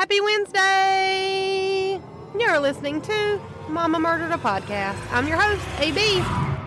Happy Wednesday! You're listening to Mama Murdered a Podcast. I'm your host, AB.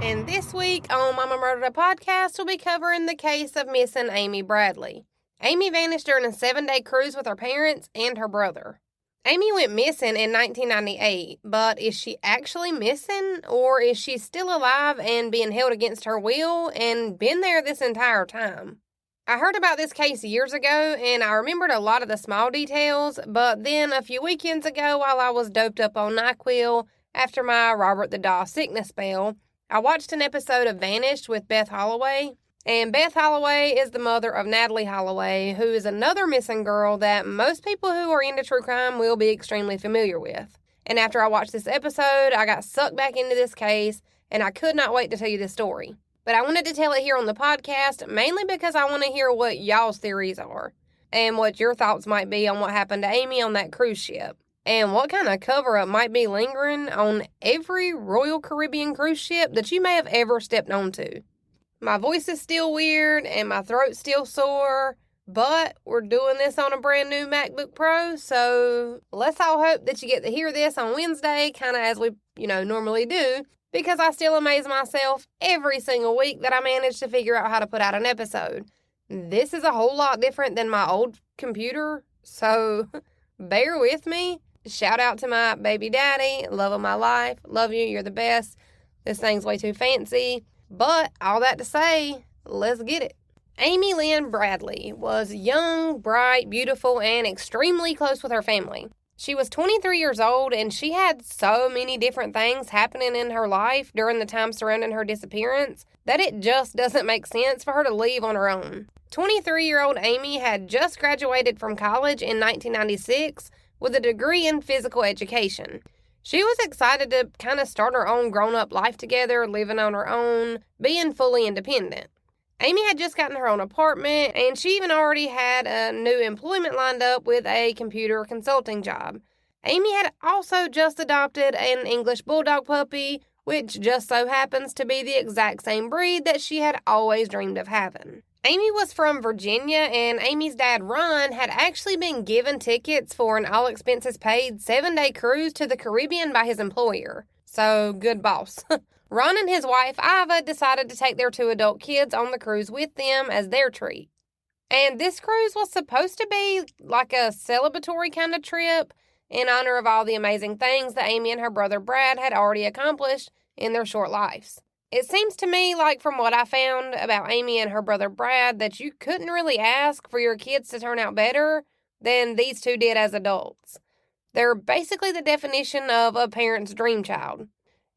And this week on Mama Murdered a Podcast, we'll be covering the case of missing Amy Bradley. Amy vanished during a 7-day cruise with her parents and her brother. Amy went missing in 1998, but is she actually missing, or is she still alive and being held against her will and been there this entire time? I heard about this case years ago, and I remembered a lot of the small details, but then a few weekends ago, while I was doped up on NyQuil after my Robert the Doll sickness spell, I watched an episode of Vanished with Beth Holloway, and Beth Holloway is the mother of Natalie Holloway, who is another missing girl that most people who are into true crime will be extremely familiar with. And after I watched this episode, I got sucked back into this case, and I could not wait to tell you this story. But I wanted to tell it here on the podcast, mainly because I want to hear what y'all's theories are, and what your thoughts might be on what happened to Amy on that cruise ship, and what kind of cover-up might be lingering on every Royal Caribbean cruise ship that you may have ever stepped onto. My voice is still weird, and my throat's still sore, but we're doing this on a brand new MacBook Pro, so let's all hope that you get to hear this on Wednesday, kind of as we, normally do, because I still amaze myself every single week that I manage to figure out how to put out an episode. This is a whole lot different than my old computer, so bear with me. Shout out to my baby daddy, love of my life. Love you, you're the best. This thing's way too fancy. But all that to say, let's get it. Amy Lynn Bradley was young, bright, beautiful, and extremely close with her family. She was 23 years old, and she had so many different things happening in her life during the time surrounding her disappearance that it just doesn't make sense for her to leave on her own. 23-year-old Amy had just graduated from college in 1996 with a degree in physical education. She was excited to kind of start her own grown-up life together, living on her own, being fully independent. Amy had just gotten her own apartment, and she even already had a new employment lined up with a computer consulting job. Amy had also just adopted an English bulldog puppy, which just so happens to be the exact same breed that she had always dreamed of having. Amy was from Virginia, and Amy's dad, Ron, had actually been given tickets for an all-expenses-paid 7-day cruise to the Caribbean by his employer. So, good boss. Ron and his wife, Iva, decided to take their 2 adult kids on the cruise with them as their treat. And this cruise was supposed to be like a celebratory kind of trip in honor of all the amazing things that Amy and her brother Brad had already accomplished in their short lives. It seems to me like from what I found about Amy and her brother Brad that you couldn't really ask for your kids to turn out better than these 2 did as adults. They're basically the definition of a parent's dream child.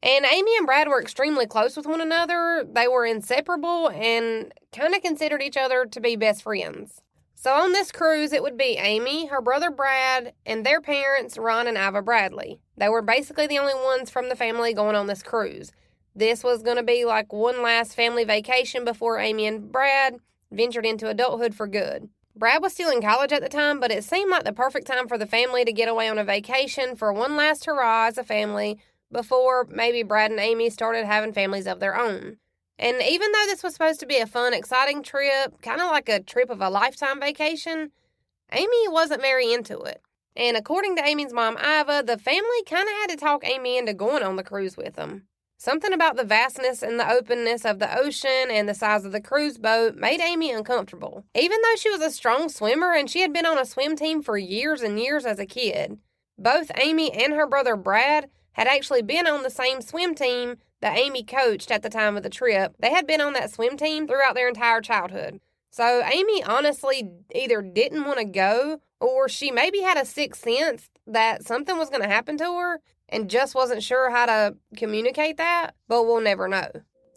And Amy and Brad were extremely close with one another. They were inseparable and kind of considered each other to be best friends. So on this cruise, it would be Amy, her brother Brad, and their parents, Ron and Iva Bradley. They were basically the only ones from the family going on this cruise. This was going to be like one last family vacation before Amy and Brad ventured into adulthood for good. Brad was still in college at the time, but it seemed like the perfect time for the family to get away on a vacation for one last hurrah as a family before maybe Brad and Amy started having families of their own. And even though this was supposed to be a fun, exciting trip, kind of like a trip of a lifetime vacation, Amy wasn't very into it. And according to Amy's mom, Iva, the family kind of had to talk Amy into going on the cruise with them. Something about the vastness and the openness of the ocean and the size of the cruise boat made Amy uncomfortable. Even though she was a strong swimmer and she had been on a swim team for years and years as a kid, both Amy and her brother Brad had actually been on the same swim team that Amy coached at the time of the trip. They had been on that swim team throughout their entire childhood. So Amy honestly either didn't want to go, or she maybe had a sixth sense that something was going to happen to her and just wasn't sure how to communicate that, but we'll never know.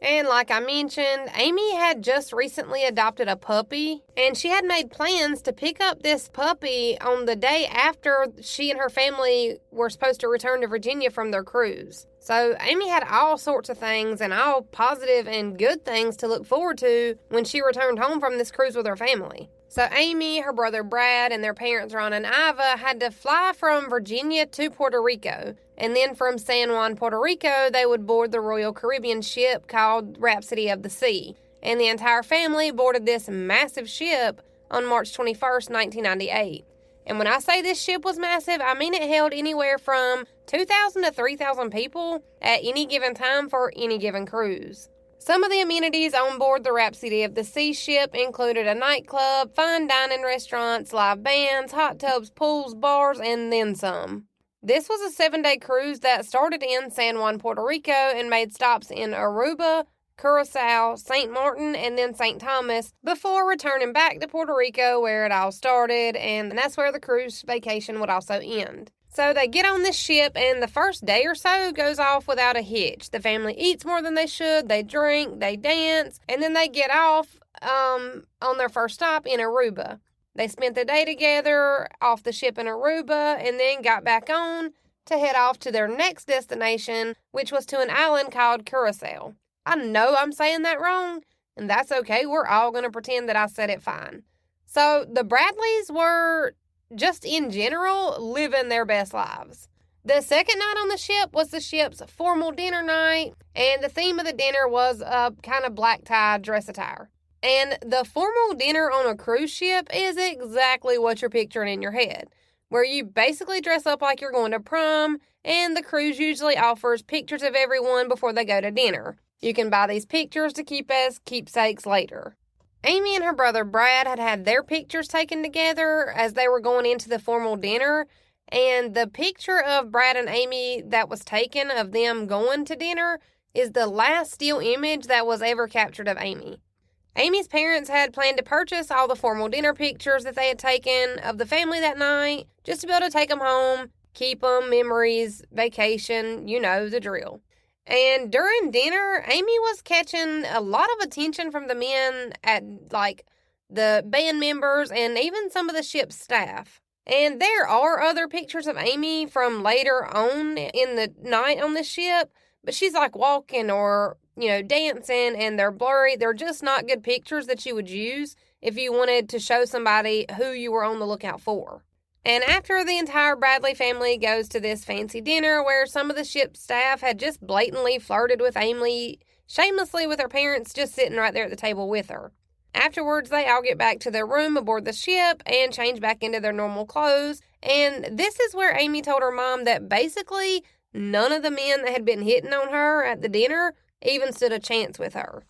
And like I mentioned, Amy had just recently adopted a puppy, and she had made plans to pick up this puppy on the day after she and her family were supposed to return to Virginia from their cruise. So Amy had all sorts of things and all positive and good things to look forward to when she returned home from this cruise with her family. So Amy, her brother Brad, and their parents Ron and Iva had to fly from Virginia to Puerto Rico. And then from San Juan, Puerto Rico, they would board the Royal Caribbean ship called Rhapsody of the Sea. And the entire family boarded this massive ship on March 21st, 1998. And when I say this ship was massive, I mean it held anywhere from 2,000 to 3,000 people at any given time for any given cruise. Some of the amenities on board the Rhapsody of the Sea ship included a nightclub, fine dining restaurants, live bands, hot tubs, pools, bars, and then some. This was a 7-day cruise that started in San Juan, Puerto Rico, and made stops in Aruba, Curacao, St. Martin, and then St. Thomas before returning back to Puerto Rico where it all started, and that's where the cruise vacation would also end. So they get on this ship, and the first day or so goes off without a hitch. The family eats more than they should, they drink, they dance, and then they get off on their first stop in Aruba. They spent the day together off the ship in Aruba and then got back on to head off to their next destination, which was to an island called Curacao. I know I'm saying that wrong, and that's okay. We're all going to pretend that I said it fine. So the Bradleys were, just in general, living their best lives. The second night on the ship was the ship's formal dinner night, and the theme of the dinner was a kind of black tie dress attire. And the formal dinner on a cruise ship is exactly what you're picturing in your head, where you basically dress up like you're going to prom, and the cruise usually offers pictures of everyone before they go to dinner. You can buy these pictures to keep as keepsakes later. Amy and her brother Brad had their pictures taken together as they were going into the formal dinner, and the picture of Brad and Amy that was taken of them going to dinner is the last still image that was ever captured of Amy. Amy's parents had planned to purchase all the formal dinner pictures that they had taken of the family that night, just to be able to take them home, keep them, memories, vacation, you know, the drill. And during dinner, Amy was catching a lot of attention from the men at, the band members and even some of the ship's staff. And there are other pictures of Amy from later on in the night on the ship, but she's, walking or dancing, and they're blurry. They're just not good pictures that you would use if you wanted to show somebody who you were on the lookout for. And after the entire Bradley family goes to this fancy dinner where some of the ship's staff had just blatantly flirted with Amy, shamelessly with her parents just sitting right there at the table with her. Afterwards, they all get back to their room aboard the ship and change back into their normal clothes. And this is where Amy told her mom that basically none of the men that had been hitting on her at the dinner even stood a chance with her.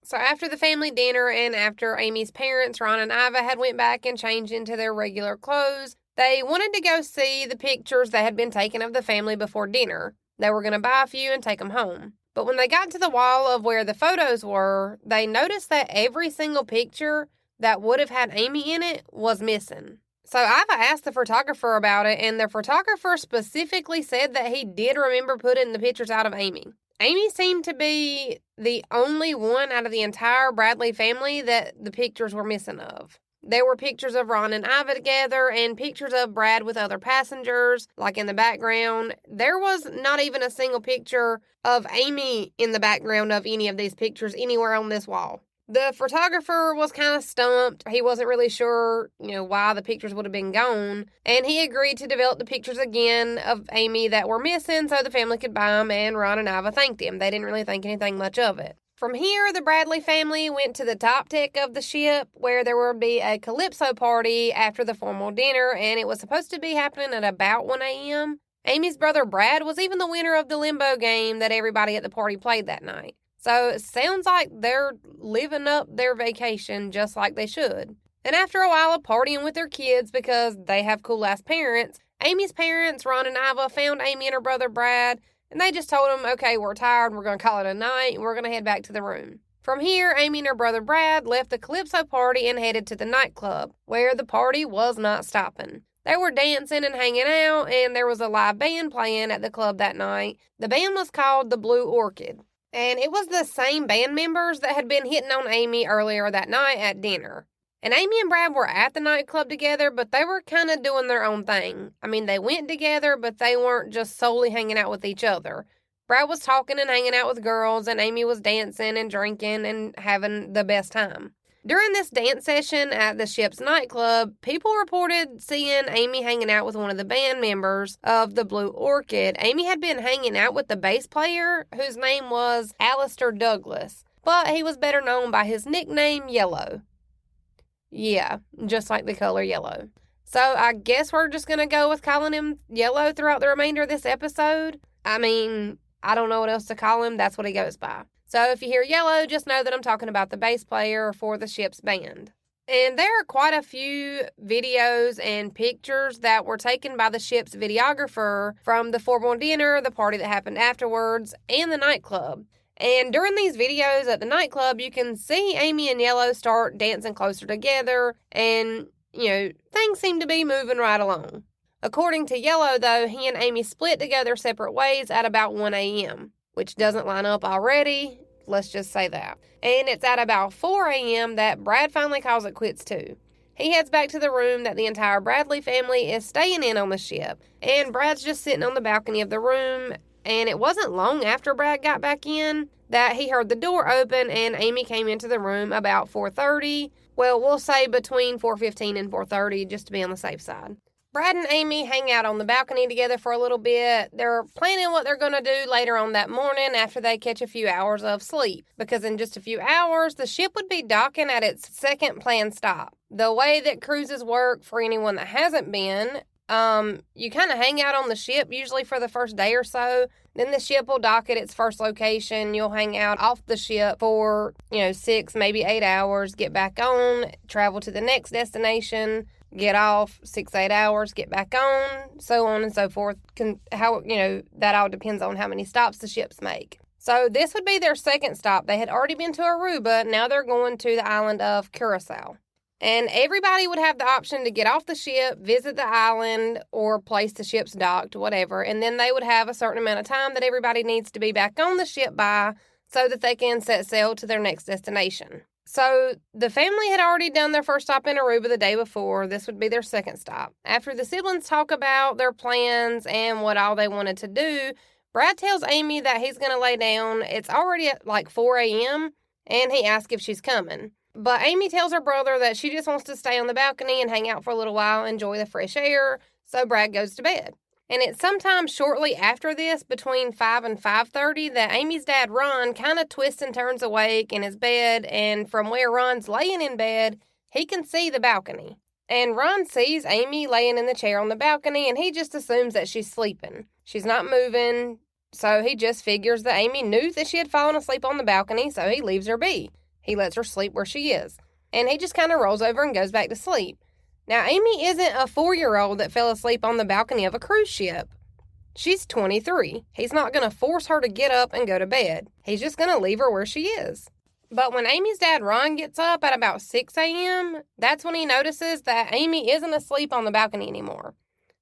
So after the family dinner and after Amy's parents, Ron and Iva, had went back and changed into their regular clothes, they wanted to go see the pictures that had been taken of the family before dinner. They were going to buy a few and take them home. But when they got to the wall of where the photos were, they noticed that every single picture that would have had Amy in it was missing. So Iva asked the photographer about it, and the photographer specifically said that he did remember putting the pictures out of Amy. Amy seemed to be the only one out of the entire Bradley family that the pictures were missing of. There were pictures of Ron and Iva together and pictures of Brad with other passengers, in the background. There was not even a single picture of Amy in the background of any of these pictures anywhere on this wall. The photographer was kind of stumped. He wasn't really sure, why the pictures would have been gone. And he agreed to develop the pictures again of Amy that were missing so the family could buy them, and Ron and Iva thanked him. They didn't really think anything much of it. From here, the Bradley family went to the top deck of the ship where there would be a calypso party after the formal dinner, and it was supposed to be happening at about 1 a.m. Amy's brother Brad was even the winner of the limbo game that everybody at the party played that night. So it sounds like they're living up their vacation just like they should. And after a while of partying with their kids because they have cool-ass parents, Amy's parents, Ron and Iva, found Amy and her brother Brad, and they just told them, okay, we're tired, we're going to call it a night, and we're going to head back to the room. From here, Amy and her brother Brad left the Calypso party and headed to the nightclub, where the party was not stopping. They were dancing and hanging out, and there was a live band playing at the club that night. The band was called the Blue Orchid, and it was the same band members that had been hitting on Amy earlier that night at dinner. And Amy and Brad were at the nightclub together, but they were kind of doing their own thing. I mean, they went together, but they weren't just solely hanging out with each other. Brad was talking and hanging out with girls, and Amy was dancing and drinking and having the best time. During this dance session at the ship's nightclub, people reported seeing Amy hanging out with one of the band members of the Blue Orchid. Amy had been hanging out with the bass player, whose name was Alistair Douglas, but he was better known by his nickname, Yellow. Yeah, just like the color yellow. So I guess we're just going to go with calling him Yellow throughout the remainder of this episode. I mean, I don't know what else to call him. That's what he goes by. So if you hear Yellow, just know that I'm talking about the bass player for the ship's band. And there are quite a few videos and pictures that were taken by the ship's videographer from the formal dinner, the party that happened afterwards, and the nightclub. And during these videos at the nightclub, you can see Amy and Yellow start dancing closer together, and, things seem to be moving right along. According to Yellow, though, he and Amy split to go their separate ways at about 1 a.m., which doesn't line up already. Let's just say that. And it's at about 4 a.m. that Brad finally calls it quits too. He heads back to the room that the entire Bradley family is staying in on the ship. And Brad's just sitting on the balcony of the room. And it wasn't long after Brad got back in that he heard the door open and Amy came into the room about 4:30. Well, we'll say between 4:15 and 4:30 just to be on the safe side. Brad and Amy hang out on the balcony together for a little bit. They're planning what they're going to do later on that morning after they catch a few hours of sleep. Because in just a few hours, the ship would be docking at its second planned stop. The way that cruises work, for anyone that hasn't been, you kind of hang out on the ship usually for the first day or so. Then the ship will dock at its first location. You'll hang out off the ship for, 6, maybe 8 hours, get back on, travel to the next destination, get off 6-8 hours, get back on, so on and so forth. That all depends on how many stops the ships make. So this would be their second stop. They had already been to Aruba. Now they're going to the island of Curacao. And everybody would have the option to get off the ship, visit the island, or place the ship's docked, whatever. And then they would have a certain amount of time that everybody needs to be back on the ship by so that they can set sail to their next destination. So the family had already done their first stop in Aruba the day before. This would be their second stop. After the siblings talk about their plans and what all they wanted to do, Brad tells Amy that he's going to lay down. It's already at like 4 a.m. and he asks if she's coming. But Amy tells her brother that she just wants to stay on the balcony and hang out for a little while, enjoy the fresh air, so Brad goes to bed. And it's sometime shortly after this, between 5 and 5:30, that Amy's dad, Ron, kind of twists and turns awake in his bed, and from where Ron's laying in bed, he can see the balcony. And Ron sees Amy laying in the chair on the balcony, and he just assumes that she's sleeping. She's not moving, so he just figures that Amy knew that she had fallen asleep on the balcony, so he leaves her be. He lets her sleep where she is. And he just kind of rolls over and goes back to sleep. Now, Amy isn't a 4-year-old that fell asleep on the balcony of a cruise ship. She's 23. He's not going to force her to get up and go to bed. He's just going to leave her where she is. But when Amy's dad, Ron, gets up at about 6 a.m., that's when he notices that Amy isn't asleep on the balcony anymore.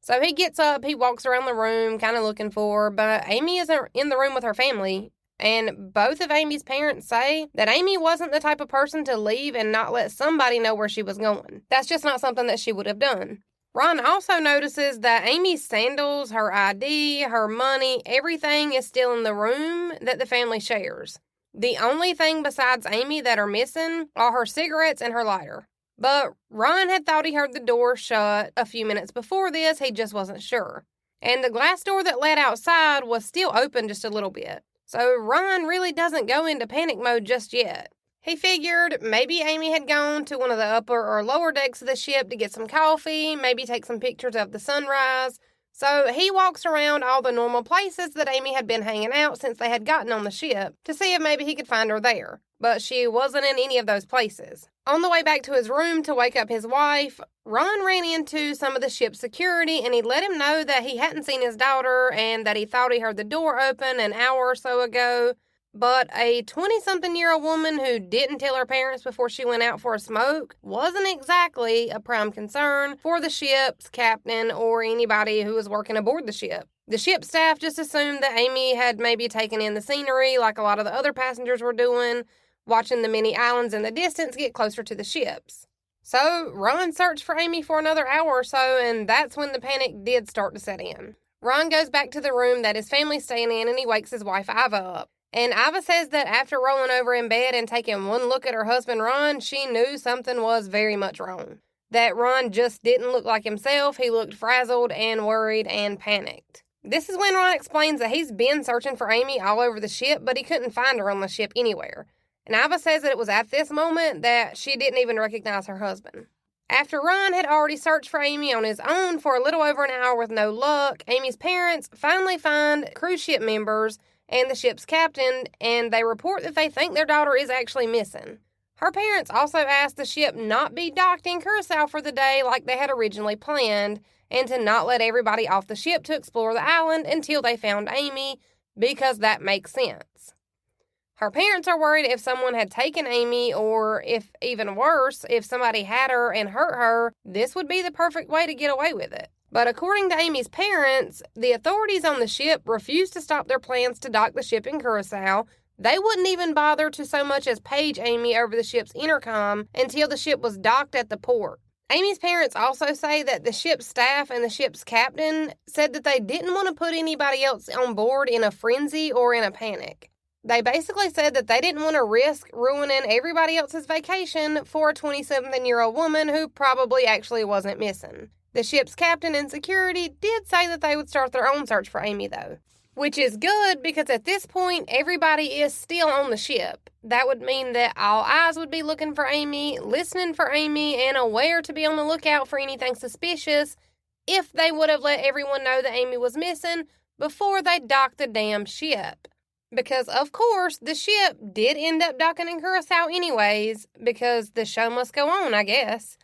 So he gets up, he walks around the room, kind of looking for her, but Amy isn't in the room with her family. And both of Amy's parents say that Amy wasn't the type of person to leave and not let somebody know where she was going. That's just not something that she would have done. Ron also notices that Amy's sandals, her ID, her money, everything is still in the room that the family shares. The only thing besides Amy that are missing are her cigarettes and her lighter. But Ron had thought he heard the door shut a few minutes before this, he just wasn't sure. And the glass door that led outside was still open just a little bit. So Ron really doesn't go into panic mode just yet. He figured maybe Amy had gone to one of the upper or lower decks of the ship to get some coffee, maybe take some pictures of the sunrise. So he walks around all the normal places that Amy had been hanging out since they had gotten on the ship to see if maybe he could find her there. But she wasn't in any of those places. On the way back to his room to wake up his wife, Ron ran into some of the ship's security and he let him know that he hadn't seen his daughter and that he thought he heard the door open an hour or so ago. But a 20-something-year-old woman who didn't tell her parents before she went out for a smoke wasn't exactly a prime concern for the ship's captain or anybody who was working aboard the ship. The ship staff just assumed that Amy had maybe taken in the scenery like a lot of the other passengers were doing, watching the many islands in the distance get closer to the ships. So Ron searched for Amy for another hour or so, and that's when the panic did start to set in. Ron goes back to the room that his family's staying in, and he wakes his wife Iva up. And Iva says that after rolling over in bed and taking one look at her husband Ron, she knew something was very much wrong. That Ron just didn't look like himself. He looked frazzled and worried and panicked. This is when Ron explains that he's been searching for Amy all over the ship, but he couldn't find her on the ship anywhere. And Iva says that it was at this moment that she didn't even recognize her husband. After Ron had already searched for Amy on his own for a little over an hour with no luck, Amy's parents finally find cruise ship members and the ship's captain, and they report that they think their daughter is actually missing. Her parents also asked the ship not be docked in Curacao for the day like they had originally planned, and to not let everybody off the ship to explore the island until they found Amy, because that makes sense. Her parents are worried if someone had taken Amy, or if even worse, if somebody had her and hurt her, this would be the perfect way to get away with it. But according to Amy's parents, the authorities on the ship refused to stop their plans to dock the ship in Curacao. They wouldn't even bother to so much as page Amy over the ship's intercom until the ship was docked at the port. Amy's parents also say that the ship's staff and the ship's captain said that they didn't want to put anybody else on board in a frenzy or in a panic. They basically said that they didn't want to risk ruining everybody else's vacation for a 27-year-old woman who probably actually wasn't missing. The ship's captain and security did say that they would start their own search for Amy, though. Which is good, because at this point, everybody is still on the ship. That would mean that all eyes would be looking for Amy, listening for Amy, and aware to be on the lookout for anything suspicious if they would have let everyone know that Amy was missing before they docked the damn ship. Because, of course, the ship did end up docking in Curacao anyways, because the show must go on, I guess.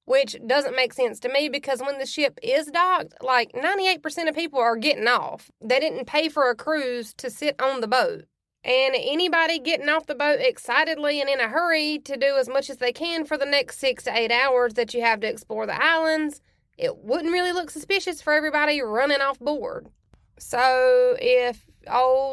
Which doesn't make sense to me, because when the ship is docked, like 98% of people are getting off. They didn't pay for a cruise to sit on the boat. And anybody getting off the boat excitedly and in a hurry to do as much as they can for the next 6 to 8 hours that you have to explore the islands, it wouldn't really look suspicious for everybody running off board. So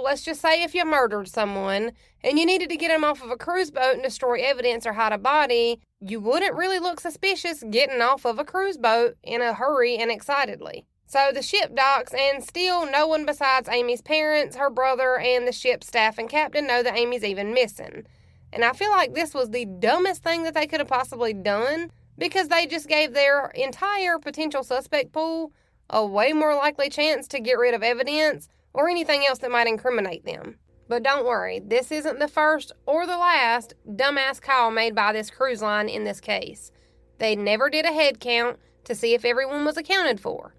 let's just say if you murdered someone and you needed to get them off of a cruise boat and destroy evidence or hide a body, you wouldn't really look suspicious getting off of a cruise boat in a hurry and excitedly. So the ship docks, and still no one besides Amy's parents, her brother, and the ship's staff and captain know that Amy's even missing. And I feel like this was the dumbest thing that they could have possibly done, because they just gave their entire potential suspect pool a way more likely chance to get rid of evidence or anything else that might incriminate them. But don't worry, this isn't the first or the last dumbass call made by this cruise line in this case. They never did a head count to see if everyone was accounted for.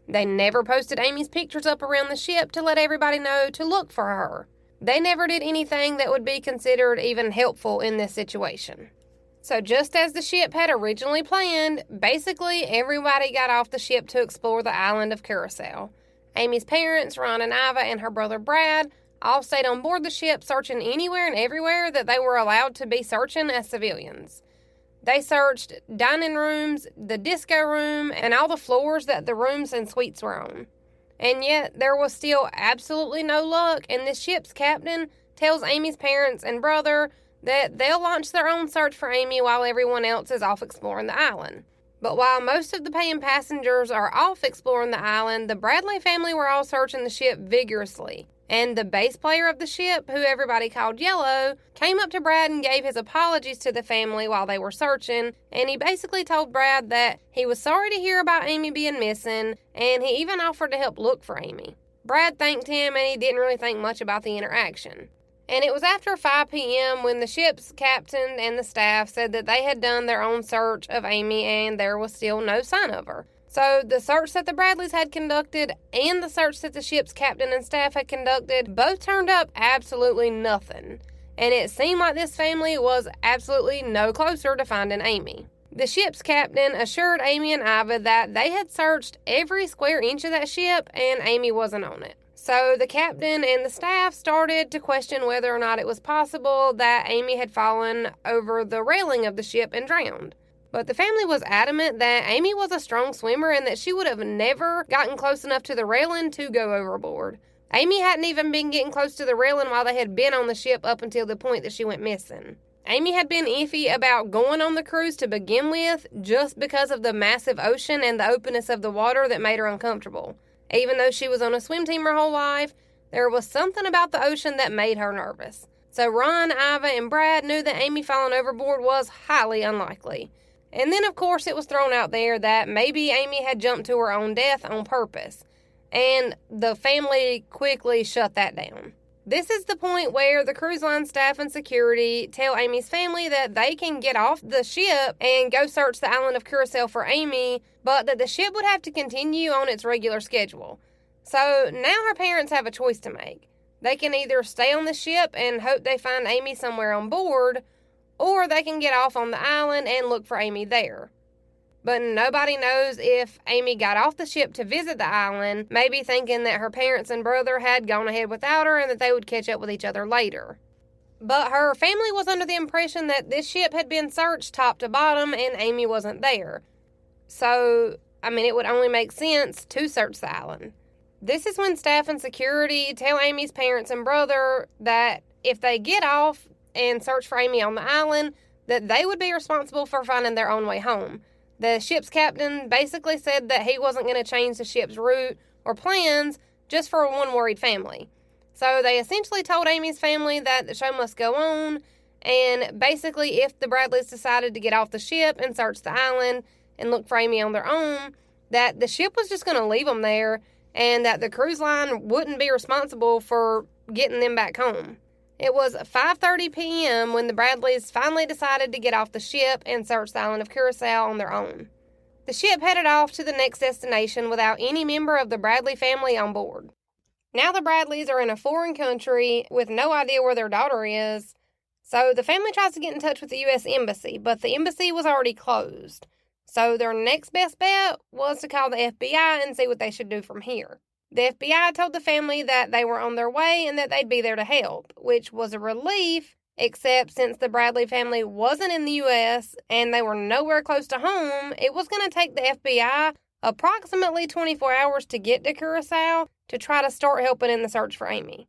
They never posted Amy's pictures up around the ship to let everybody know to look for her. They never did anything that would be considered even helpful in this situation. So just as the ship had originally planned, basically everybody got off the ship to explore the island of Curacao. Amy's parents, Ron and Iva, and her brother Brad all stayed on board the ship, searching anywhere and everywhere that they were allowed to be searching as civilians. They searched dining rooms, the disco room, and all the floors that the rooms and suites were on. And yet there was still absolutely no luck, and the ship's captain tells Amy's parents and brother that they'll launch their own search for Amy while everyone else is off exploring the island. But while most of the paying passengers are off exploring the island, the Bradley family were all searching the ship vigorously. And the bass player of the ship, who everybody called Yellow, came up to Brad and gave his apologies to the family while they were searching, and he basically told Brad that he was sorry to hear about Amy being missing, and he even offered to help look for Amy. Brad thanked him, and he didn't really think much about the interaction. And it was after 5 p.m. when the ship's captain and the staff said that they had done their own search of Amy and there was still no sign of her. So the search that the Bradleys had conducted and the search that the ship's captain and staff had conducted both turned up absolutely nothing. And it seemed like this family was absolutely no closer to finding Amy. The ship's captain assured Amy and Iva that they had searched every square inch of that ship and Amy wasn't on it. So the captain and the staff started to question whether or not it was possible that Amy had fallen over the railing of the ship and drowned. But the family was adamant that Amy was a strong swimmer and that she would have never gotten close enough to the railing to go overboard. Amy hadn't even been getting close to the railing while they had been on the ship up until the point that she went missing. Amy had been iffy about going on the cruise to begin with just because of the massive ocean and the openness of the water that made her uncomfortable. Even though she was on a swim team her whole life, there was something about the ocean that made her nervous. So Ron, Iva, and Brad knew that Amy falling overboard was highly unlikely. And then, of course, it was thrown out there that maybe Amy had jumped to her own death on purpose. And the family quickly shut that down. This is the point where the cruise line staff and security tell Amy's family that they can get off the ship and go search the island of Curacao for Amy, but that the ship would have to continue on its regular schedule. So now her parents have a choice to make. They can either stay on the ship and hope they find Amy somewhere on board, or they can get off on the island and look for Amy there. But nobody knows if Amy got off the ship to visit the island, maybe thinking that her parents and brother had gone ahead without her and that they would catch up with each other later. But her family was under the impression that this ship had been searched top to bottom and Amy wasn't there. So, it would only make sense to search the island. This is when staff and security tell Amy's parents and brother that if they get off and search for Amy on the island, that they would be responsible for finding their own way home. The ship's captain basically said that he wasn't going to change the ship's route or plans just for one worried family. So they essentially told Amy's family that the show must go on, and basically if the Bradleys decided to get off the ship and search the island and look for Amy on their own, that the ship was just going to leave them there and that the cruise line wouldn't be responsible for getting them back home. It was 5:30 p.m. when the Bradleys finally decided to get off the ship and search the island of Curacao on their own. The ship headed off to the next destination without any member of the Bradley family on board. Now the Bradleys are in a foreign country with no idea where their daughter is, so the family tries to get in touch with the U.S. Embassy, but the embassy was already closed. So their next best bet was to call the FBI and see what they should do from here. The FBI told the family that they were on their way and that they'd be there to help, which was a relief, except since the Bradley family wasn't in the U.S. and they were nowhere close to home, it was going to take the FBI approximately 24 hours to get to Curacao to try to start helping in the search for Amy.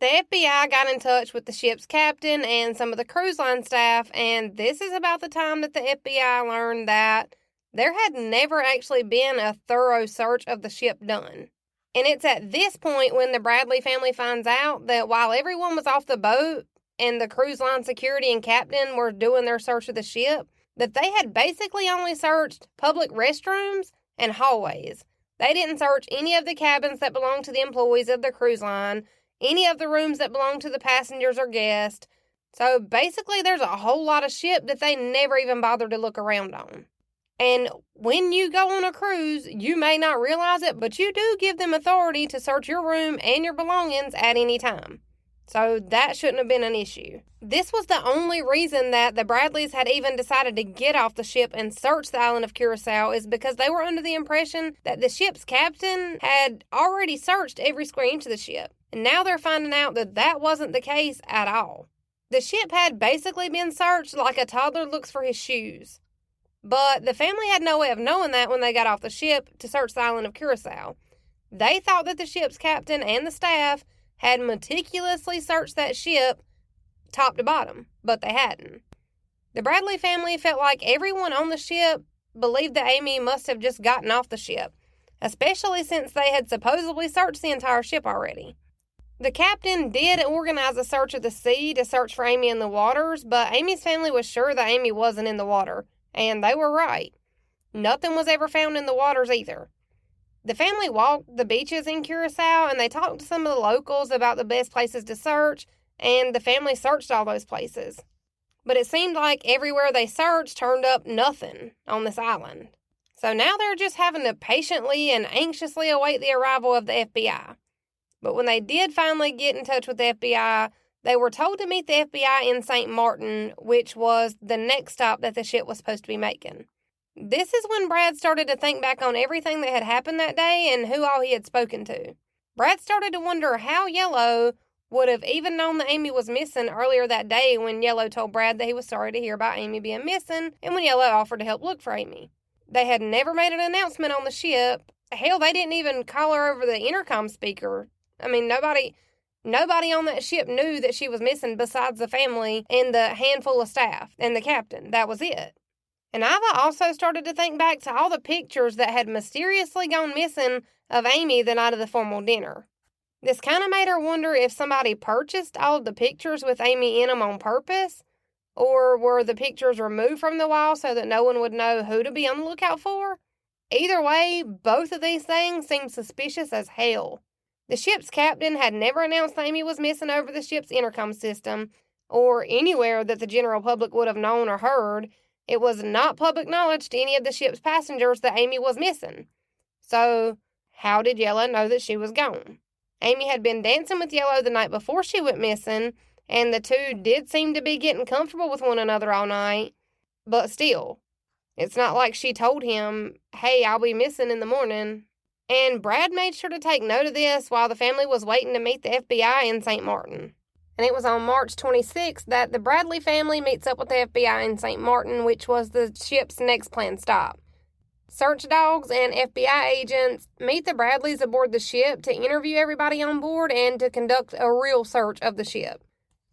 The FBI got in touch with the ship's captain and some of the cruise line staff, and this is about the time that the FBI learned that there had never actually been a thorough search of the ship done. And it's at this point when the Bradley family finds out that while everyone was off the boat and the cruise line security and captain were doing their search of the ship, that they had basically only searched public restrooms and hallways. They didn't search any of the cabins that belonged to the employees of the cruise line, any of the rooms that belonged to the passengers or guests. So basically there's a whole lot of ship that they never even bothered to look around on. And when you go on a cruise, you may not realize it, but you do give them authority to search your room and your belongings at any time. So that shouldn't have been an issue. This was the only reason that the Bradleys had even decided to get off the ship and search the island of Curacao is because they were under the impression that the ship's captain had already searched every square inch of the ship. And now they're finding out that that wasn't the case at all. The ship had basically been searched like a toddler looks for his shoes. But the family had no way of knowing that when they got off the ship to search the island of Curacao. They thought that the ship's captain and the staff had meticulously searched that ship top to bottom, but they hadn't. The Bradley family felt like everyone on the ship believed that Amy must have just gotten off the ship, especially since they had supposedly searched the entire ship already. The captain did organize a search of the sea to search for Amy in the waters, but Amy's family was sure that Amy wasn't in the water. And they were right. Nothing was ever found in the waters either. The family walked the beaches in Curacao and they talked to some of the locals about the best places to search, and the family searched all those places. But it seemed like everywhere they searched turned up nothing on this island. So now they're just having to patiently and anxiously await the arrival of the FBI. But when they did finally get in touch with the FBI, they were told to meet the FBI in St. Martin, which was the next stop that the ship was supposed to be making. This is when Brad started to think back on everything that had happened that day and who all he had spoken to. Brad started to wonder how Yellow would have even known that Amy was missing earlier that day when Yellow told Brad that he was sorry to hear about Amy being missing and when Yellow offered to help look for Amy. They had never made an announcement on the ship. Hell, they didn't even call her over the intercom speaker. Nobody on that ship knew that she was missing besides the family and the handful of staff and the captain. That was it. And Iva also started to think back to all the pictures that had mysteriously gone missing of Amy the night of the formal dinner. This kind of made her wonder if somebody purchased all of the pictures with Amy in them on purpose, or were the pictures removed from the wall so that no one would know who to be on the lookout for? Either way, both of these things seemed suspicious as hell. The ship's captain had never announced that Amy was missing over the ship's intercom system or anywhere that the general public would have known or heard. It was not public knowledge to any of the ship's passengers that Amy was missing. So, how did Yellow know that she was gone? Amy had been dancing with Yellow the night before she went missing, and the two did seem to be getting comfortable with one another all night. But still, it's not like she told him, "Hey, I'll be missing in the morning." And Brad made sure to take note of this while the family was waiting to meet the FBI in St. Martin. And it was on March 26th that the Bradley family meets up with the FBI in St. Martin, which was the ship's next planned stop. Search dogs and FBI agents meet the Bradleys aboard the ship to interview everybody on board and to conduct a real search of the ship.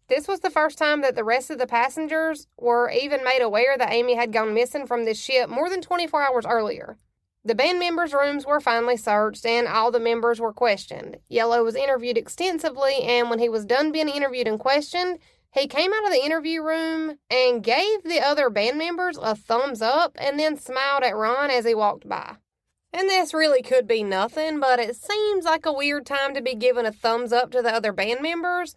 This was the first time that the rest of the passengers were even made aware that Amy had gone missing from this ship more than 24 hours earlier. The band members' rooms were finally searched, and all the members were questioned. Yellow was interviewed extensively, and when he was done being interviewed and questioned, he came out of the interview room and gave the other band members a thumbs up and then smiled at Ron as he walked by. And this really could be nothing, but it seems like a weird time to be giving a thumbs up to the other band members,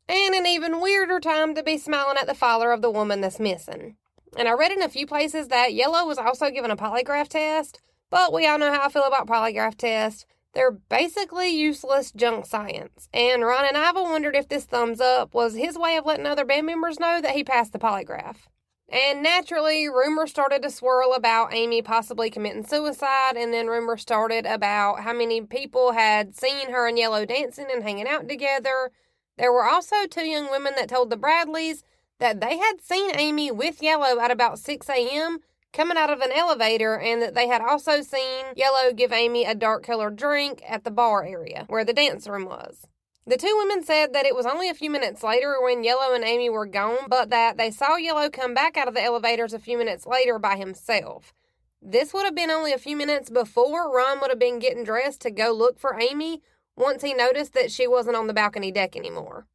and an even weirder time to be smiling at the father of the woman that's missing. And I read in a few places that Yellow was also given a polygraph test, but we all know how I feel about polygraph tests. They're basically useless junk science. And Ron and Iva wondered if this thumbs up was his way of letting other band members know that he passed the polygraph. And naturally, rumors started to swirl about Amy possibly committing suicide, and then rumors started about how many people had seen her and Yellow dancing and hanging out together. There were also two young women that told the Bradleys that they had seen Amy with Yellow at about 6 a.m., coming out of an elevator, and that they had also seen Yellow give Amy a dark-colored drink at the bar area where the dance room was. The two women said that it was only a few minutes later when Yellow and Amy were gone, but that they saw Yellow come back out of the elevators a few minutes later by himself. This would have been only a few minutes before Ron would have been getting dressed to go look for Amy once he noticed that she wasn't on the balcony deck anymore.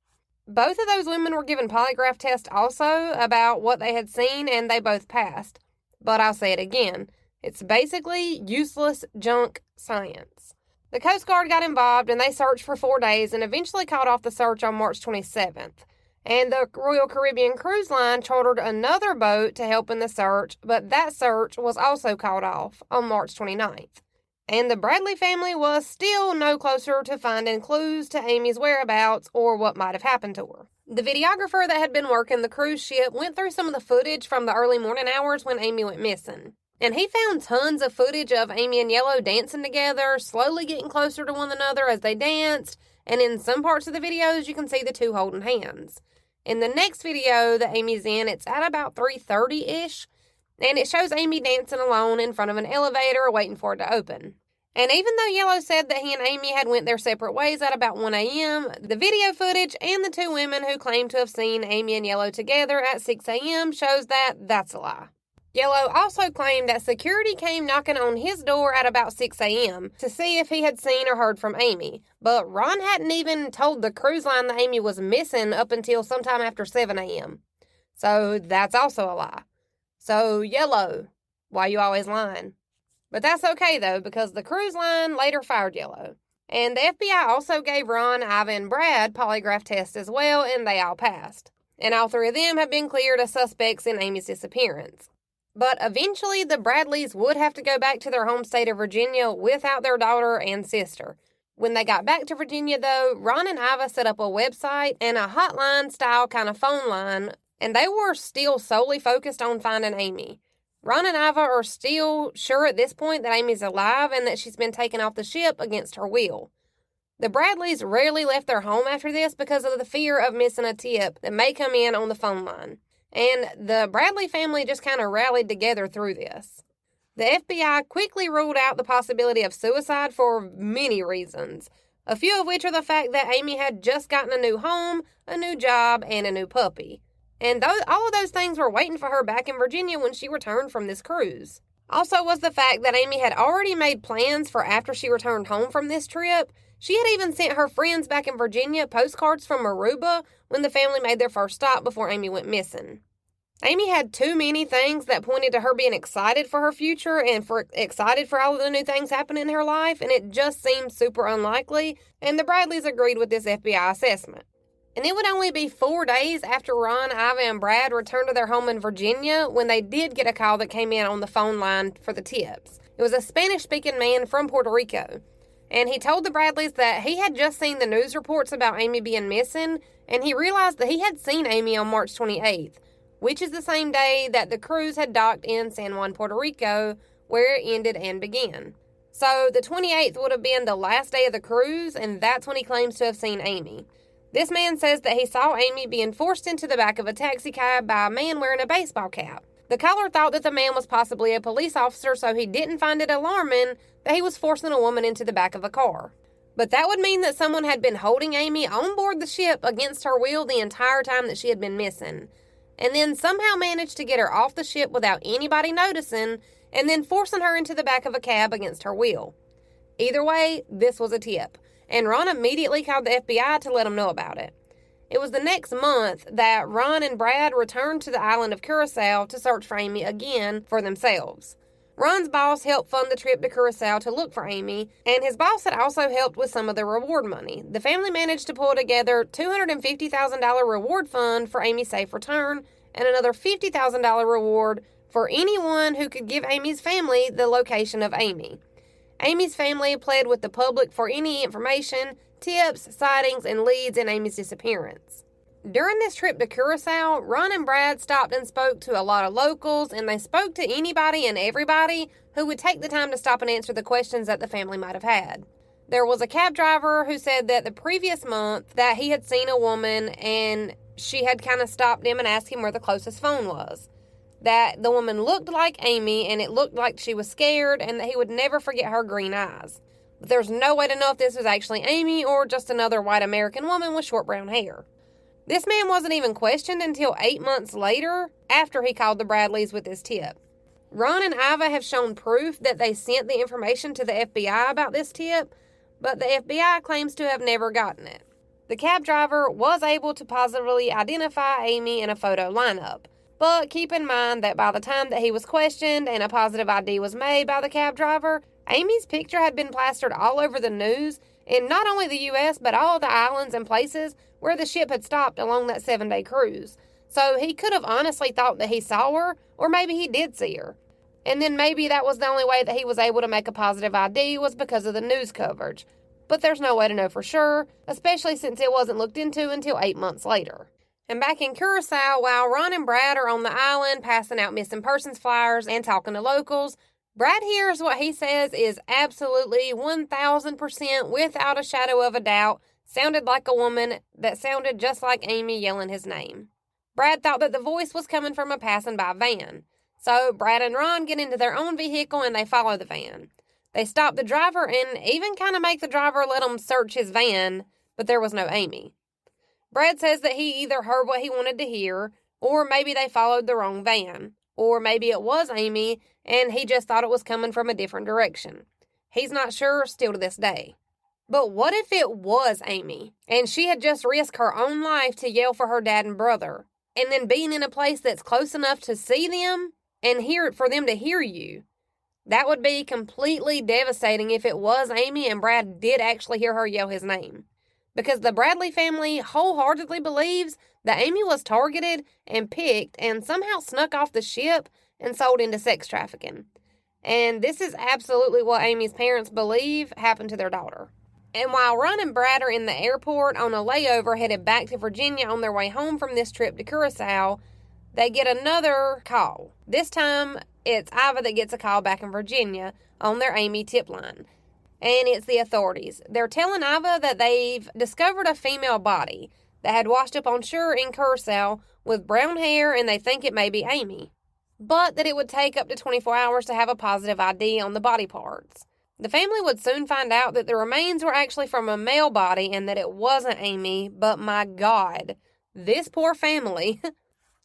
Both of those women were given polygraph tests also about what they had seen, and they both passed. But I'll say it again, it's basically useless junk science. The Coast Guard got involved, and they searched for 4 days and eventually called off the search on March 27th. And the Royal Caribbean Cruise Line chartered another boat to help in the search, but that search was also called off on March 29th. And the Bradley family was still no closer to finding clues to Amy's whereabouts or what might have happened to her. The videographer that had been working the cruise ship went through some of the footage from the early morning hours when Amy went missing. And he found tons of footage of Amy and Yellow dancing together, slowly getting closer to one another as they danced, and in some parts of the videos you can see the two holding hands. In the next video that Amy's in, it's at about 3:30-ish, and it shows Amy dancing alone in front of an elevator waiting for it to open. And even though Yellow said that he and Amy had went their separate ways at about 1 a.m., the video footage and the two women who claim to have seen Amy and Yellow together at 6 a.m. shows that that's a lie. Yellow also claimed that security came knocking on his door at about 6 a.m. to see if he had seen or heard from Amy, but Ron hadn't even told the cruise line that Amy was missing up until sometime after 7 a.m. So that's also a lie. So, Yellow, why you always lying? But that's okay, though, because the cruise line later fired Yellow. And the FBI also gave Ron, Iva, and Brad polygraph tests as well, and they all passed. And all three of them have been cleared as suspects in Amy's disappearance. But eventually, the Bradleys would have to go back to their home state of Virginia without their daughter and sister. When they got back to Virginia, though, Ron and Iva set up a website and a hotline-style kind of phone line, and they were still solely focused on finding Amy. Ron and Iva are still sure at this point that Amy's alive and that she's been taken off the ship against her will. The Bradleys rarely left their home after this because of the fear of missing a tip that may come in on the phone line. And the Bradley family just kind of rallied together through this. The FBI quickly ruled out the possibility of suicide for many reasons, a few of which are the fact that Amy had just gotten a new home, a new job, and a new puppy. And all of those things were waiting for her back in Virginia when she returned from this cruise. Also was the fact that Amy had already made plans for after she returned home from this trip. She had even sent her friends back in Virginia postcards from Aruba when the family made their first stop before Amy went missing. Amy had too many things that pointed to her being excited for her future and excited for all of the new things happening in her life, and it just seemed super unlikely, and the Bradleys agreed with this FBI assessment. And it would only be 4 days after Ron, Iva, and Brad returned to their home in Virginia when they did get a call that came in on the phone line for the tips. It was a Spanish-speaking man from Puerto Rico, and he told the Bradleys that he had just seen the news reports about Amy being missing, and he realized that he had seen Amy on March 28th, which is the same day that the cruise had docked in San Juan, Puerto Rico, where it ended and began. So the 28th would have been the last day of the cruise, and that's when he claims to have seen Amy. This man says that he saw Amy being forced into the back of a taxi cab by a man wearing a baseball cap. The caller thought that the man was possibly a police officer, so he didn't find it alarming that he was forcing a woman into the back of a car. But that would mean that someone had been holding Amy on board the ship against her will the entire time that she had been missing, and then somehow managed to get her off the ship without anybody noticing, and then forcing her into the back of a cab against her will. Either way, this was a tip, and Ron immediately called the FBI to let them know about it. It was the next month that Ron and Brad returned to the island of Curacao to search for Amy again for themselves. Ron's boss helped fund the trip to Curacao to look for Amy, and his boss had also helped with some of the reward money. The family managed to pull together a $250,000 reward fund for Amy's safe return, and another $50,000 reward for anyone who could give Amy's family the location of Amy. Amy's family pled with the public for any information, tips, sightings, and leads in Amy's disappearance. During this trip to Curacao, Ron and Brad stopped and spoke to a lot of locals, and they spoke to anybody and everybody who would take the time to stop and answer the questions that the family might have had. There was a cab driver who said that the previous month that he had seen a woman and she had kind of stopped him and asked him where the closest phone was. That the woman looked like Amy, and it looked like she was scared, and that he would never forget her green eyes. But there's no way to know if this was actually Amy or just another white American woman with short brown hair. This man wasn't even questioned until 8 months later, after he called the Bradleys with his tip. Ron and Iva have shown proof that they sent the information to the FBI about this tip, but the FBI claims to have never gotten it. The cab driver was able to positively identify Amy in a photo lineup, but keep in mind that by the time that he was questioned and a positive ID was made by the cab driver, Amy's picture had been plastered all over the news in not only the U.S., but all the islands and places where the ship had stopped along that 7-day cruise. So he could have honestly thought that he saw her, or maybe he did see her. And then maybe that was the only way that he was able to make a positive ID was because of the news coverage. But there's no way to know for sure, especially since it wasn't looked into until 8 months later. And back in Curacao, while Ron and Brad are on the island passing out missing persons flyers and talking to locals, Brad hears what he says is absolutely 1,000% without a shadow of a doubt sounded like a woman that sounded just like Amy yelling his name. Brad thought that the voice was coming from a passing-by van. So Brad and Ron get into their own vehicle and they follow the van. They stop the driver and even kind of make the driver let them search his van, but there was no Amy. Brad says that he either heard what he wanted to hear, or maybe they followed the wrong van, or maybe it was Amy and he just thought it was coming from a different direction. He's not sure still to this day. But what if it was Amy, and she had just risked her own life to yell for her dad and brother, and then being in a place that's close enough to see them and for them to hear you? That would be completely devastating if it was Amy and Brad did actually hear her yell his name. Because the Bradley family wholeheartedly believes that Amy was targeted and picked and somehow snuck off the ship and sold into sex trafficking. And this is absolutely what Amy's parents believe happened to their daughter. And while Ron and Brad are in the airport on a layover headed back to Virginia on their way home from this trip to Curacao, they get another call. This time, it's Iva that gets a call back in Virginia on their Amy tip line. And it's the authorities. They're telling Iva that they've discovered a female body that had washed up on shore in Curacao with brown hair, and they think it may be Amy. But that it would take up to 24 hours to have a positive ID on the body parts. The family would soon find out that the remains were actually from a male body and that it wasn't Amy, but my God, this poor family,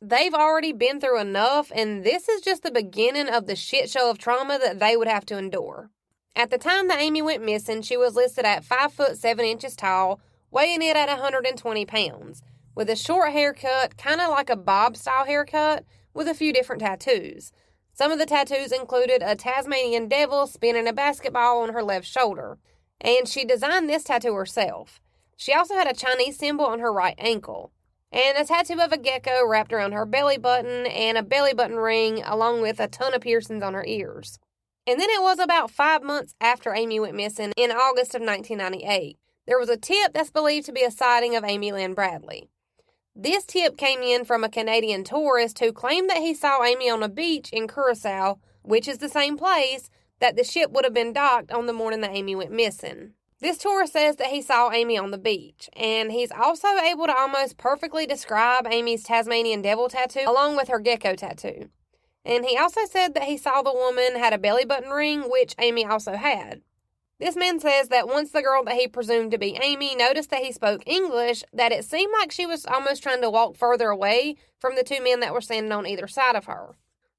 they've already been through enough, and this is just the beginning of the shit show of trauma that they would have to endure. At the time that Amy went missing, she was listed at 5 foot 7 inches tall, weighing in at 120 pounds, with a short haircut, kind of like a bob-style haircut, with a few different tattoos. Some of the tattoos included a Tasmanian devil spinning a basketball on her left shoulder, and she designed this tattoo herself. She also had a Chinese symbol on her right ankle, and a tattoo of a gecko wrapped around her belly button, and a belly button ring, along with a ton of piercings on her ears. And then it was about 5 months after Amy went missing in August of 1998. There was a tip that's believed to be a sighting of Amy Lynn Bradley. This tip came in from a Canadian tourist who claimed that he saw Amy on a beach in Curacao, which is the same place that the ship would have been docked on the morning that Amy went missing. This tourist says that he saw Amy on the beach, and he's also able to almost perfectly describe Amy's Tasmanian devil tattoo along with her gecko tattoo. And he also said that he saw the woman had a belly button ring, which Amy also had. This man says that once the girl that he presumed to be Amy noticed that he spoke English, that it seemed like she was almost trying to walk further away from the two men that were standing on either side of her.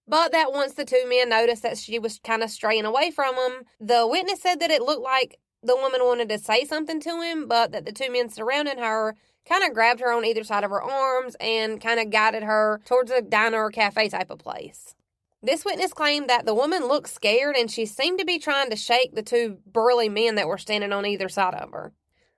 But that once the two men noticed that she was kind of straying away from him, the witness said that it looked like the woman wanted to say something to him, but that the two men surrounding her kind of grabbed her on either side of her arms and kind of guided her towards a diner or cafe type of place. This witness claimed that the woman looked scared and she seemed to be trying to shake the two burly men that were standing on either side of her.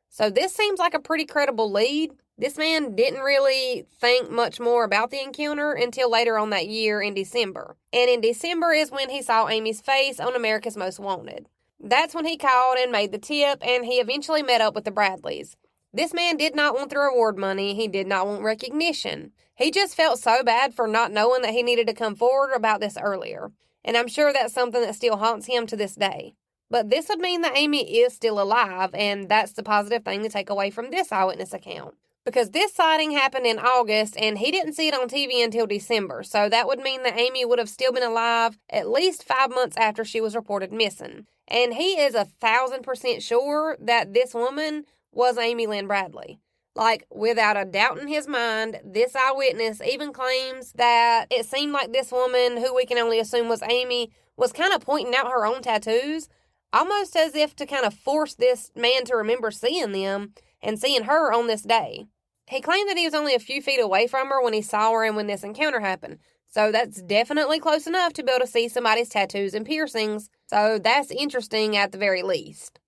So this seems like a pretty credible lead. This man didn't really think much more about the encounter until later on that year in December. And in December is when he saw Amy's face on America's Most Wanted. That's when he called and made the tip, and he eventually met up with the Bradleys. This man did not want the reward money. He did not want recognition. He just felt so bad for not knowing that he needed to come forward about this earlier. And I'm sure that's something that still haunts him to this day. But this would mean that Amy is still alive, and that's the positive thing to take away from this eyewitness account. Because this sighting happened in August, and he didn't see it on TV until December, so that would mean that Amy would have still been alive at least 5 months after she was reported missing. And he is 1,000% sure that this woman was Amy Lynn Bradley. Like, without a doubt in his mind, this eyewitness even claims that it seemed like this woman, who we can only assume was Amy, was kind of pointing out her own tattoos, almost as if to kind of force this man to remember seeing them and seeing her on this day. He claimed that he was only a few feet away from her when he saw her and when this encounter happened. So that's definitely close enough to be able to see somebody's tattoos and piercings. So that's interesting at the very least.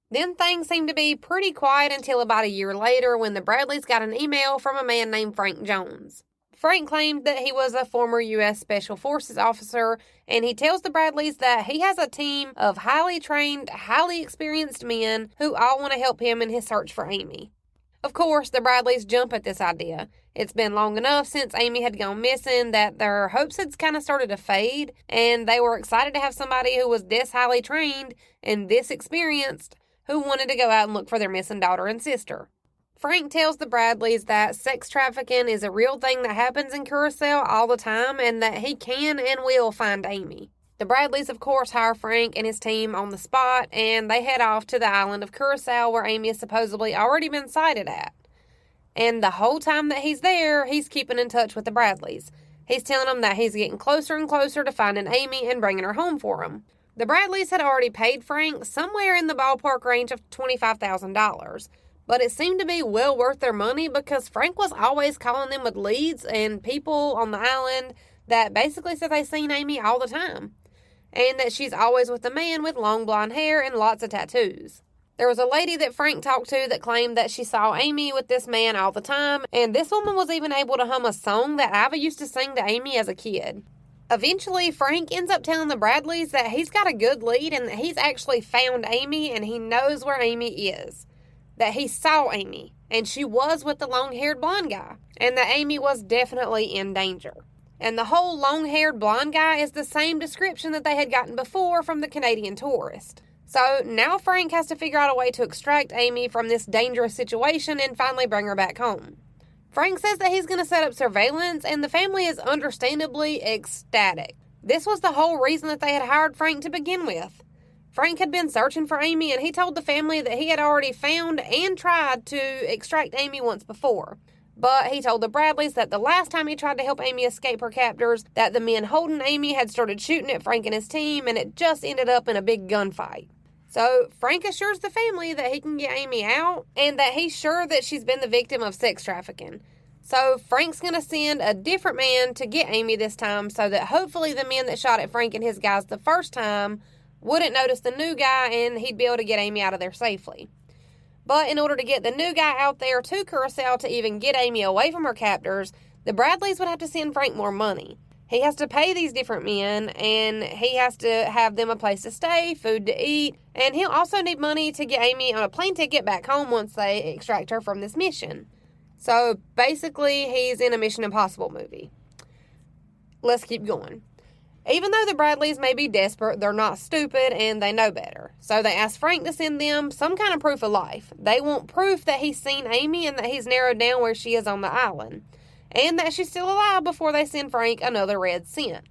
Then things seemed to be pretty quiet until about a year later when the Bradleys got an email from a man named Frank Jones. Frank claimed that he was a former U.S. Special Forces officer, and he tells the Bradleys that he has a team of highly trained, highly experienced men who all want to help him in his search for Amy. Of course, the Bradleys jump at this idea. It's been long enough since Amy had gone missing that their hopes had kind of started to fade, and they were excited to have somebody who was this highly trained and this experienced who wanted to go out and look for their missing daughter and sister. Frank tells the Bradleys that sex trafficking is a real thing that happens in Curacao all the time and that he can and will find Amy. The Bradleys, of course, hire Frank and his team on the spot, and they head off to the island of Curacao where Amy has supposedly already been sighted at. And the whole time that he's there, he's keeping in touch with the Bradleys. He's telling them that he's getting closer and closer to finding Amy and bringing her home for him. The Bradleys had already paid Frank somewhere in the ballpark range of $25,000, but it seemed to be well worth their money because Frank was always calling them with leads and people on the island that basically said they seen Amy all the time, and that she's always with a man with long blonde hair and lots of tattoos. There was a lady that Frank talked to that claimed that she saw Amy with this man all the time, and this woman was even able to hum a song that Ava used to sing to Amy as a kid. Eventually, Frank ends up telling the Bradleys that he's got a good lead and that he's actually found Amy and he knows where Amy is. That he saw Amy, and she was with the long-haired blonde guy, and that Amy was definitely in danger. And the whole long-haired blonde guy is the same description that they had gotten before from the Canadian tourist. So now Frank has to figure out a way to extract Amy from this dangerous situation and finally bring her back home. Frank says that he's going to set up surveillance, and the family is understandably ecstatic. This was the whole reason that they had hired Frank to begin with. Frank had been searching for Amy, and he told the family that he had already found and tried to extract Amy once before. But he told the Bradleys that the last time he tried to help Amy escape her captors, that the men holding Amy had started shooting at Frank and his team, and it just ended up in a big gunfight. So Frank assures the family that he can get Amy out and that he's sure that she's been the victim of sex trafficking. So Frank's going to send a different man to get Amy this time so that hopefully the men that shot at Frank and his guys the first time wouldn't notice the new guy and he'd be able to get Amy out of there safely. But in order to get the new guy out there to Curacao to even get Amy away from her captors, the Bradleys would have to send Frank more money. He has to pay these different men, and he has to have them a place to stay, food to eat, and he'll also need money to get Amy on a plane ticket back home once they extract her from this mission. So basically, he's in a Mission Impossible movie. Let's keep going. Even though the Bradleys may be desperate, they're not stupid and they know better. So they ask Frank to send them some kind of proof of life. They want proof that he's seen Amy and that he's narrowed down where she is on the island. And that she's still alive before they send Frank another red cent.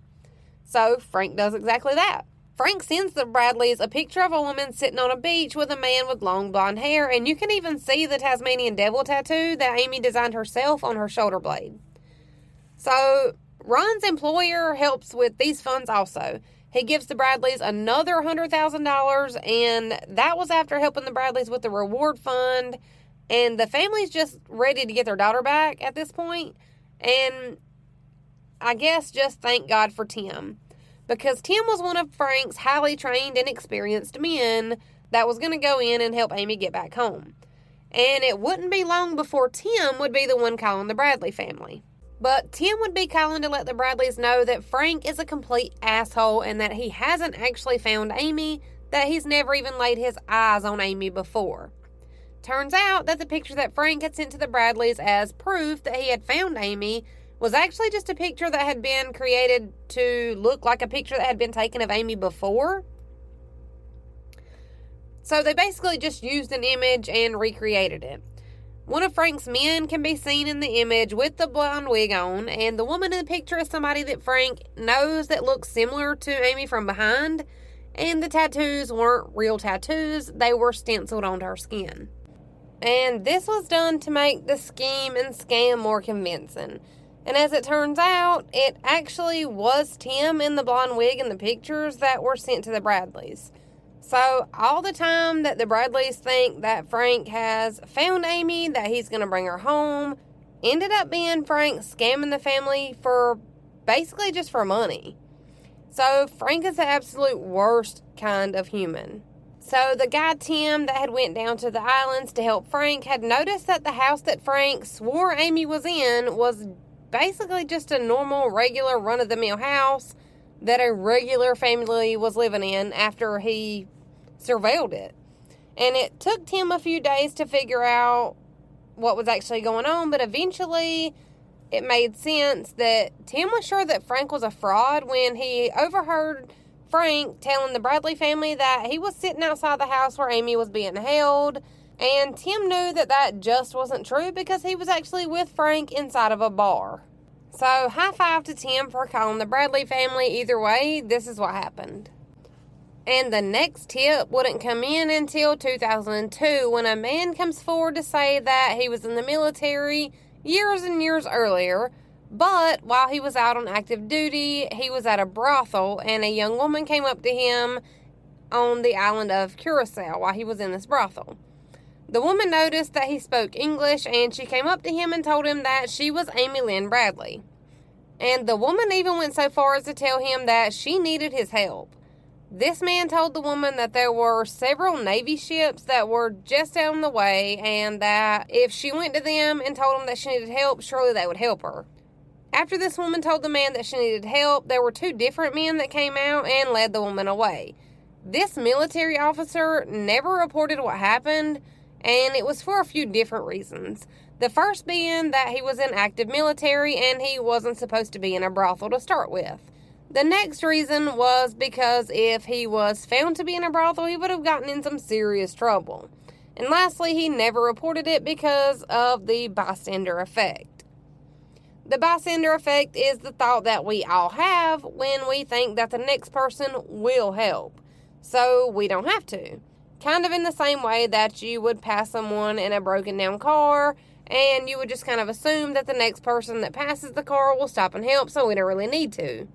So Frank does exactly that. Frank sends the Bradleys a picture of a woman sitting on a beach with a man with long blonde hair. And you can even see the Tasmanian devil tattoo that Amy designed herself on her shoulder blade. So Ron's employer helps with these funds also. He gives the Bradleys another $100,000, and that was after helping the Bradleys with the reward fund. And the family's just ready to get their daughter back at this point. And I guess just thank God for Tim. Because Tim was one of Frank's highly trained and experienced men that was going to go in and help Amy get back home. And it wouldn't be long before Tim would be the one calling the Bradley family. But Tim would be calling to let the Bradleys know that Frank is a complete asshole and that he hasn't actually found Amy, that he's never even laid his eyes on Amy before. Turns out that the picture that Frank had sent to the Bradleys as proof that he had found Amy was actually just a picture that had been created to look like a picture that had been taken of Amy before. So they basically just used an image and recreated it. One of Frank's men can be seen in the image with the blonde wig on, and the woman in the picture is somebody that Frank knows that looks similar to Amy from behind, and the tattoos weren't real tattoos, they were stenciled onto her skin. And this was done to make the scheme and scam more convincing. And as it turns out, it actually was Tim in the blonde wig in the pictures that were sent to the Bradleys. So all the time that the Bradleys think that Frank has found Amy, that he's going to bring her home, ended up being Frank scamming the family for basically just for money. So Frank is the absolute worst kind of human. So the guy Tim that had went down to the islands to help Frank had noticed that the house that Frank swore Amy was in was basically just a normal, regular, run-of-the-mill house that a regular family was living in after he surveilled it. And it took Tim a few days to figure out what was actually going on, but eventually it made sense that Tim was sure that Frank was a fraud when he overheard Frank telling the Bradley family that he was sitting outside the house where Amy was being held, and Tim knew that that just wasn't true because he was actually with Frank inside of a bar. So high five to Tim for calling the Bradley family. Either way, this is what happened. And the next tip wouldn't come in until 2002 when a man comes forward to say that he was in the military years and years earlier, but while he was out on active duty, he was at a brothel and a young woman came up to him on the island of Curacao while he was in this brothel. The woman noticed that he spoke English and she came up to him and told him that she was Amy Lynn Bradley. And the woman even went so far as to tell him that she needed his help. This man told the woman that there were several Navy ships that were just out on the way and that if she went to them and told them that she needed help, surely they would help her. After this woman told the man that she needed help, there were two different men that came out and led the woman away. This military officer never reported what happened, and it was for a few different reasons. The first being that he was in active military and he wasn't supposed to be in a brothel to start with. The next reason was because if he was found to be in a brothel, he would have gotten in some serious trouble. And lastly, he never reported it because of the bystander effect. The bystander effect is the thought that we all have when we think that the next person will help, so we don't have to. Kind of in the same way that you would pass someone in a broken down car and you would just kind of assume that the next person that passes the car will stop and help, so we don't really need to.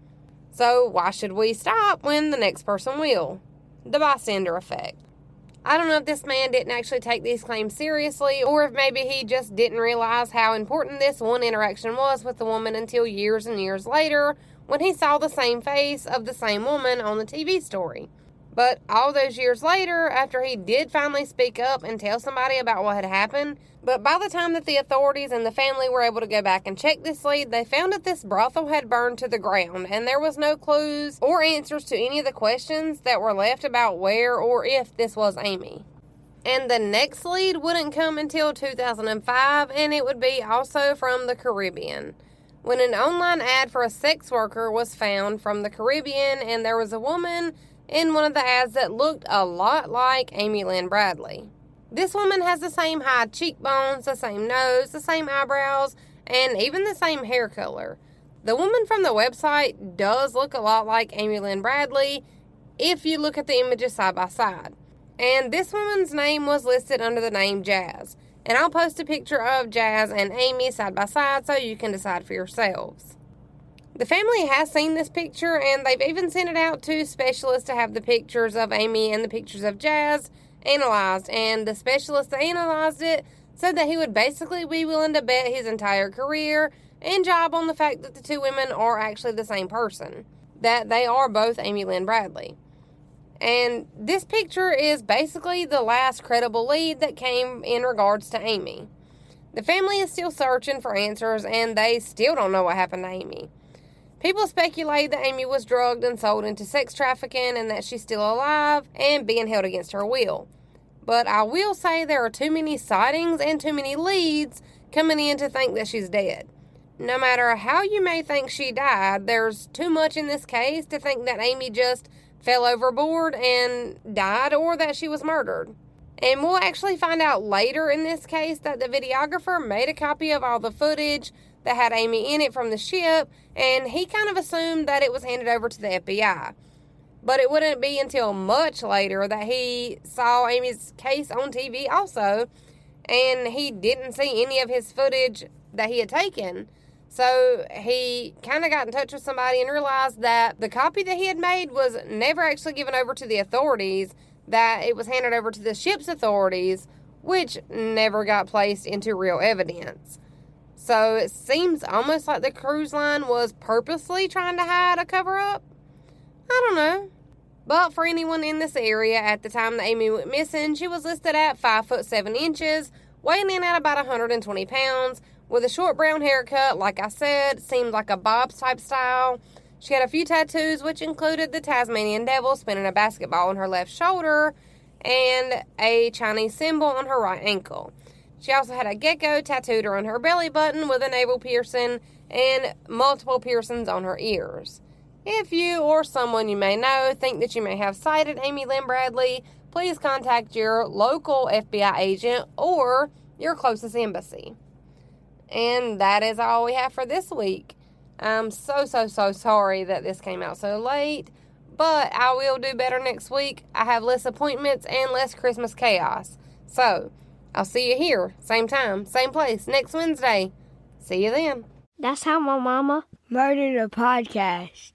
So why should we stop when the next person will? The bystander effect. I don't know if this man didn't actually take these claims seriously, or if maybe he just didn't realize how important this one interaction was with the woman until years and years later when he saw the same face of the same woman on the TV story. But all those years later, after he did finally speak up and tell somebody about what had happened, but by the time that the authorities and the family were able to go back and check this lead, they found that this brothel had burned to the ground, and there was no clues or answers to any of the questions that were left about where or if this was Amy. And the next lead wouldn't come until 2005, and it would be also from the Caribbean, when an online ad for a sex worker was found from the Caribbean, and there was a woman in one of the ads that looked a lot like Amy Lynn Bradley. This woman has the same high cheekbones, the same nose, the same eyebrows, and even the same hair color. The woman from the website does look a lot like Amy Lynn Bradley if you look at the images side by side. And this woman's name was listed under the name Jazz. And I'll post a picture of Jazz and Amy side by side so you can decide for yourselves. The family has seen this picture, and they've even sent it out to specialists to have the pictures of Amy and the pictures of Jazz analyzed, and the specialist that analyzed it said that he would basically be willing to bet his entire career and job on the fact that the two women are actually the same person, that they are both Amy Lynn Bradley. And this picture is basically the last credible lead that came in regards to Amy. The family is still searching for answers, and they still don't know what happened to Amy. People speculate that Amy was drugged and sold into sex trafficking and that she's still alive and being held against her will. But I will say there are too many sightings and too many leads coming in to think that she's dead. No matter how you may think she died, there's too much in this case to think that Amy just fell overboard and died or that she was murdered. And we'll actually find out later in this case that the videographer made a copy of all the footage that had Amy in it from the ship, and he kind of assumed that it was handed over to the FBI. But it wouldn't be until much later that he saw Amy's case on TV also, and he didn't see any of his footage that he had taken. So he kind of got in touch with somebody and realized that the copy that he had made was never actually given over to the authorities, that it was handed over to the ship's authorities, which never got placed into real evidence. So it seems almost like the cruise line was purposely trying to hide a cover-up. I don't know. But for anyone in this area at the time that Amy went missing, she was listed at 5 foot 7 inches, weighing in at about 120 pounds, with a short brown haircut, like I said, seemed like a Bob's type style. She had a few tattoos, which included the Tasmanian devil spinning a basketball on her left shoulder and a Chinese symbol on her right ankle. She also had a gecko tattooed on her belly button with a navel piercing and multiple piercings on her ears. If you or someone you may know think that you may have sighted Amy Lynn Bradley, please contact your local FBI agent or your closest embassy. And that is all we have for this week. I'm so sorry that this came out so late, but I will do better next week. I have less appointments and less Christmas chaos. So, I'll see you here, same time, same place, next Wednesday. See you then. That's how my mama murdered a podcast.